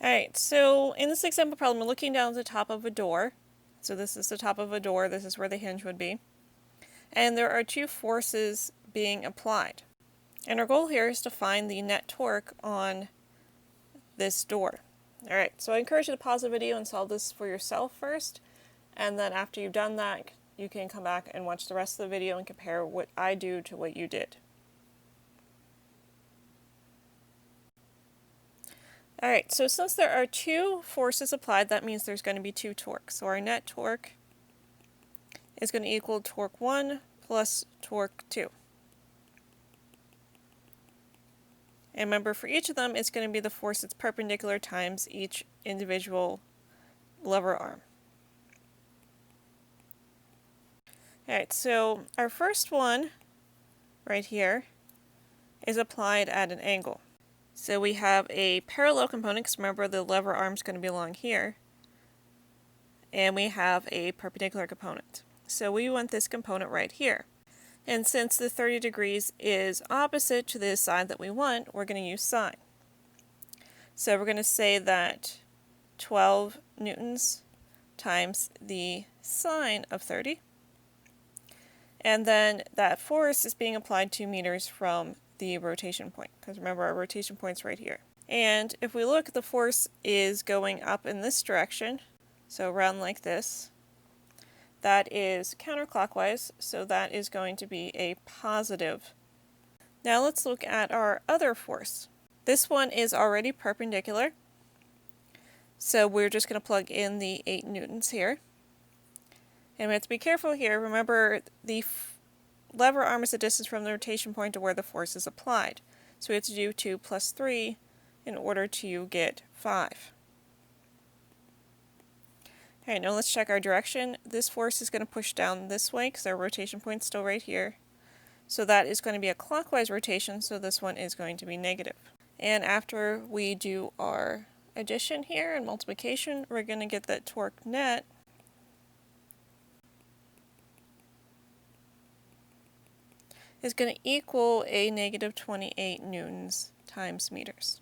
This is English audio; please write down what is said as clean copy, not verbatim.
Alright, so in this example problem, we're looking down at the top of a door. So this is the top of a door, this is where the hinge would be. And there are two forces being applied. And our goal here is to find the net torque on this door. Alright, so I encourage you to pause the video and solve this for yourself first. And then after you've done that, you can come back and watch the rest of the video and compare what I do to what you did. Alright, so since there are two forces applied, that means there's going to be two torques. So our net torque is going to equal torque 1 plus torque 2. And remember, for each of them, it's going to be the force that's perpendicular times each individual lever arm. Alright, so our first one, right here, is applied at an angle. So we have a parallel component, because remember the lever arm is going to be along here, and we have a perpendicular component. So we want this component right here. And since the 30 degrees is opposite to the side that we want, we're going to use sine. So we're going to say that 12 newtons times the sine of 30. And then that force is being applied 2 meters from the rotation point, because remember our rotation point's right here. And if we look, the force is going up in this direction, so around like this. That is counterclockwise, so that is going to be a positive. Now let's look at our other force. This one is already perpendicular, so we're just going to plug in the 8 newtons here. And we have to be careful here. Remember, the lever arm is the distance from the rotation point to where the force is applied. So we have to do 2 plus 3 in order to get 5. Alright, now let's check our direction. This force is going to push down this way because our rotation point is still right here. So that is going to be a clockwise rotation, so this one is going to be negative. And after we do our addition here and multiplication, we're going to get that torque net is going to equal a negative 28 newtons times meters.